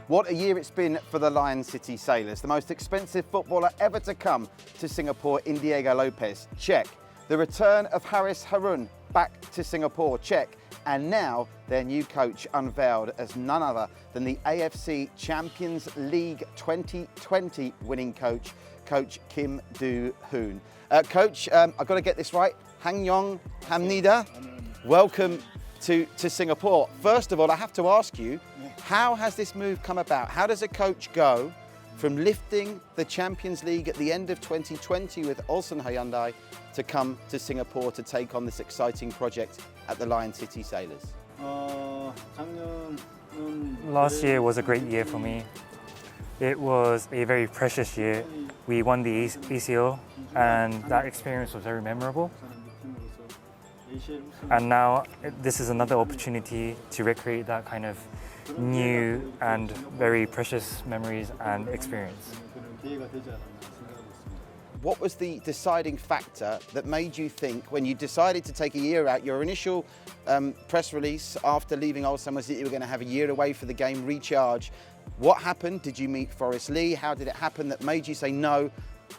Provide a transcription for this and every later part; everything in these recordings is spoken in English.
What a year it's been for the Lion City Sailors. The most expensive footballer ever to come to Singapore in Diego Lopez, check. The return of Haris Harun back to Singapore, check. And now their new coach unveiled as none other than the AFC Champions League 2020 winning coach, Coach Kim Do-hoon. Coach, I've got to get this right. Hangyong Hamnida, welcome to Singapore. First of all, I have to ask you, how has this move come about? How does a coach go from lifting the Champions League at the end of 2020 with Ulsan Hyundai to come to Singapore to take on this exciting project at the Lion City Sailors? Last year was a great year for me. It was a very precious year. We won the ACL and that experience was very memorable. And now this is another opportunity to recreate that kind of new and very precious memories and experience. What was the deciding factor that made you think, when you decided to take a year out, your initial press release after leaving Ulsan was that you were going to have a year away for the game, recharge. What happened? Did you meet Forrest Lee? How did it happen that made you say no,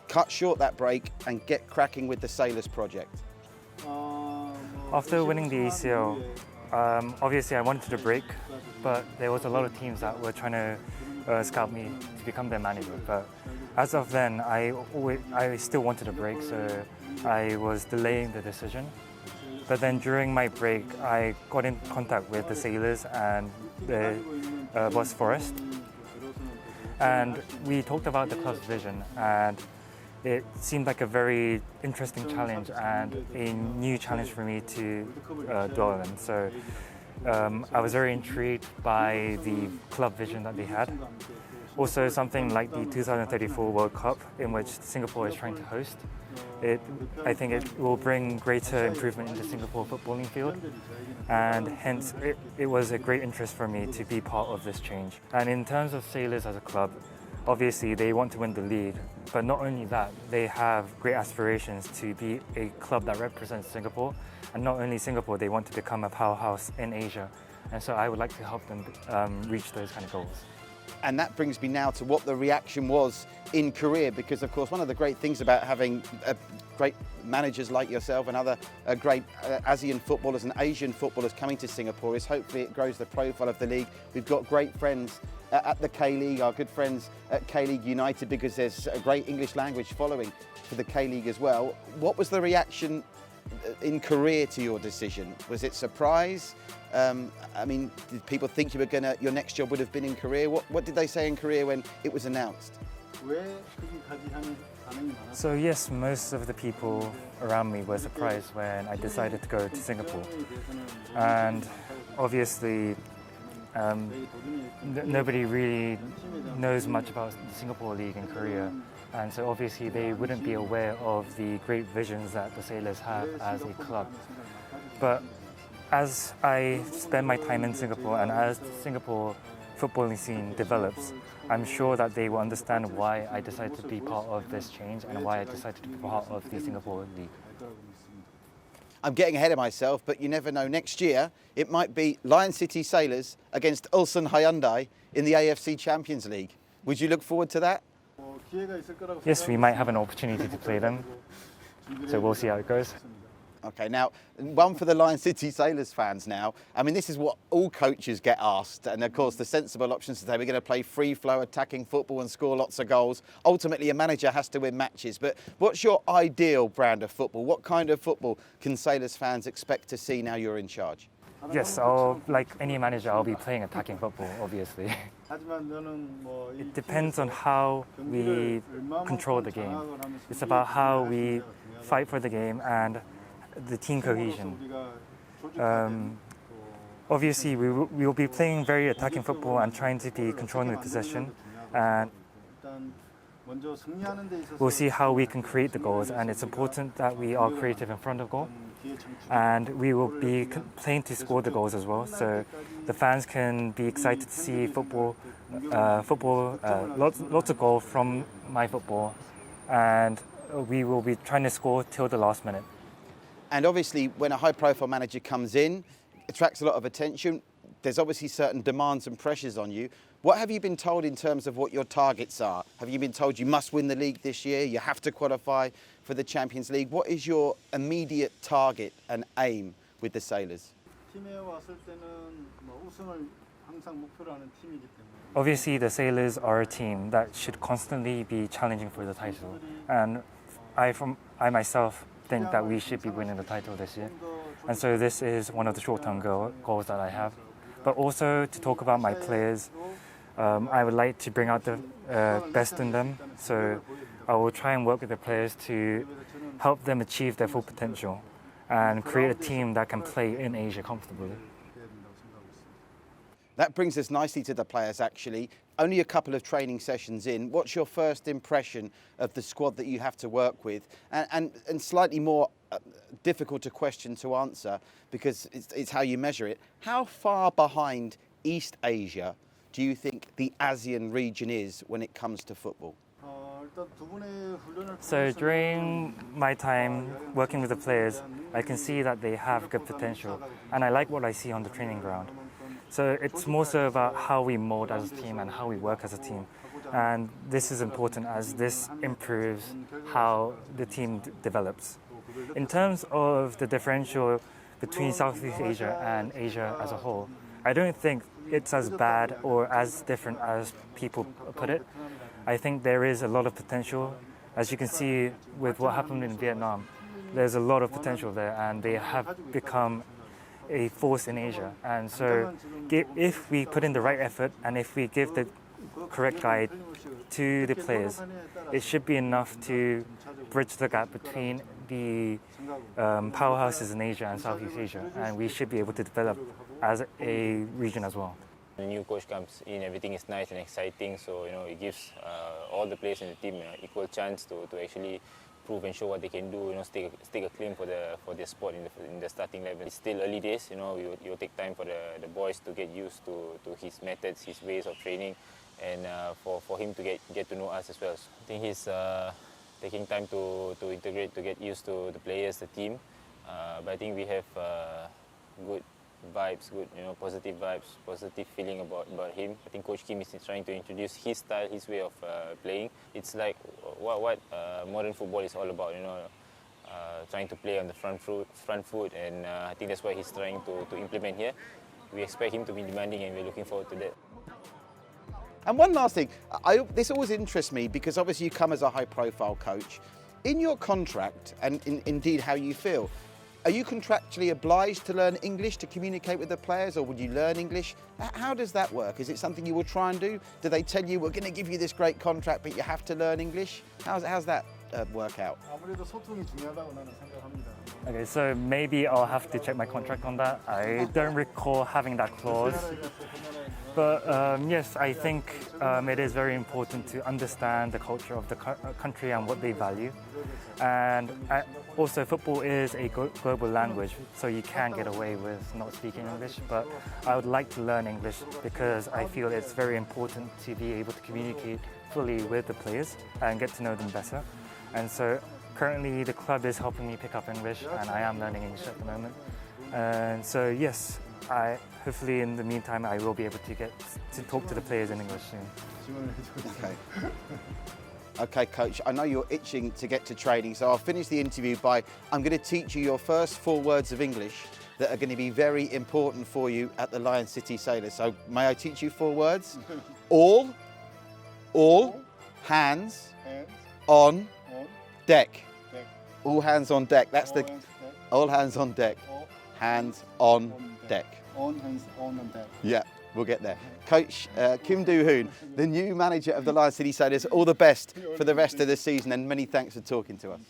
cut short that break and get cracking with the Sailors project? After winning the ACL, obviously I wanted to break, but there was a lot of teams that were trying to scout me to become their manager. But as of then, I still wanted a break, so I was delaying the decision. But then during my break, I got in contact with the Sailors and the boss Forrest, and we talked about the club's vision, and it seemed like a very interesting challenge and a new challenge for me to dwell in. So I was very intrigued by the club vision that they had. Also, something like the 2034 World Cup, in which Singapore is trying to host. I think it will bring greater improvement in the Singapore footballing field, and hence it was a great interest for me to be part of this change. And in terms of Sailors as a club, obviously they want to win the league, but not only that, they have great aspirations to be a club that represents Singapore, and not only Singapore, they want to become a powerhouse in Asia. And so I would like to help them reach those kind of goals. And that brings me now to what the reaction was in Korea, because of course one of the great things about having great managers like yourself and other great ASEAN footballers and Asian footballers coming to Singapore is hopefully it grows the profile of the league. We've got great friends at the K-League, our good friends at K-League United, because there's a great English language following for the K-League as well. What was the reaction in Korea to your decision? Was it surprise? I mean, did people think you were your next job would have been in Korea? What did they say in Korea when it was announced? So yes, most of the people around me were surprised when I decided to go to Singapore. And obviously, nobody really knows much about the Singapore League in Korea. And so obviously they wouldn't be aware of the great visions that the Sailors have as a club. But as I spend my time in Singapore and as the Singapore footballing scene develops, I'm sure that they will understand why I decided to be part of this change and why I decided to be part of the Singapore League. I'm getting ahead of myself, but you never know. Next year, it might be Lion City Sailors against Ulsan Hyundai in the AFC Champions League. Would you look forward to that? Yes, we might have an opportunity to play them, so we'll see how it goes. Okay, now, one for the Lion City Sailors fans now. I mean, this is what all coaches get asked. And of course, the sensible options today, we're going to play free flow attacking football and score lots of goals. Ultimately, a manager has to win matches. But what's your ideal brand of football? What kind of football can Sailors fans expect to see now you're in charge? Yes, like any manager, I'll be playing attacking football, obviously. It depends on how we control the game. It's about how we fight for the game and the team cohesion. Obviously, we will be playing very attacking football and trying to be controlling the possession. And we'll see how we can create the goals, and it's important that we are creative in front of goal. And we will be playing to score the goals as well, so the fans can be excited to see football, lots of goals from my football, and we will be trying to score till the last minute. And obviously, when a high-profile manager comes in, attracts a lot of attention. there's obviously certain demands and pressures on you. What have you been told in terms of what your targets are? Have you been told you must win the league this year? You have to qualify for the Champions League. What is your immediate target and aim with the Sailors? 팀에 왔을 때는 우승을 항상 목표로 하는 팀이기 때문에. Obviously, the Sailors are a team that should constantly be challenging for the title, and I myself think that we should be winning the title this year. And so this is one of the short-term goals that I have. But also to talk about my players, I would like to bring out the best in them. So I will try and work with the players to help them achieve their full potential and create a team that can play in Asia comfortably. That brings us nicely to the players, actually. Only a couple of training sessions in. What's your first impression of the squad that you have to work with? And slightly more difficult a question to answer because it's how you measure it. How far behind East Asia do you think the ASEAN region is when it comes to football? So during my time working with the players, I can see that they have good potential and I like what I see on the training ground. So it's more so about how we mold as a team and how we work as a team. And this is important as this improves how the team develops. In terms of the differential between Southeast Asia and Asia as a whole, I don't think it's as bad or as different as people put it. I think there is a lot of potential. As you can see with what happened in Vietnam, there's a lot of potential there and they have become a force in Asia. And so if we put in the right effort and if we give the correct guide to the players, it should be enough to bridge the gap between the powerhouses in Asia and Southeast Asia, and we should be able to develop as a region as well. The new coach comes in, everything is nice and exciting, so it gives all the players in the team equal chance to actually prove and show what they can do, stake a claim for their spot in the starting level. It's still early days, it will take time for the boys to get used to his methods, his ways of training, and for him to get to know us as well. So I think he's taking time to integrate, to get used to the players, the team. But I think we have good vibes, positive vibes, positive feeling about him. I think Coach Kim is trying to introduce his style, his way of playing. It's like what modern football is all about, trying to play on the front foot, and I think that's what he's trying to implement here. We expect him to be demanding, and we're looking forward to that. And one last thing, this always interests me because obviously you come as a high-profile coach. In your contract, and indeed how you feel, are you contractually obliged to learn English to communicate with the players, or would you learn English? How does that work? Is it something you will try and do? Do they tell you, we're going to give you this great contract, but you have to learn English? How's that work out? 아무래도 소통이 중요하다고 나는 생각합니다. Okay, so maybe I'll have to check my contract on that. I don't recall having that clause. But yes, I think it is very important to understand the culture of the country and what they value. And also football is a global language, so you can get away with not speaking English. But I would like to learn English because I feel it's very important to be able to communicate fully with the players and get to know them better. And so currently the club is helping me pick up English and I am learning English at the moment. And so yes, hopefully in the meantime I will be able to get to talk to the players in English soon. Okay. Okay, Coach, I know you're itching to get to training, so I'll finish the interview by, I'm going to teach you your first 4 words of English that are going to be very important for you at the Lion City Sailors. So may I teach you 4 words? All hands on deck. All hands on deck. That's the all hands on deck. Hands on deck. All hands on deck. Yeah, we'll get there. Coach Kim Do-hoon, the new manager of the Lion City Sailors, all the best for the rest of the season and many thanks for talking to us.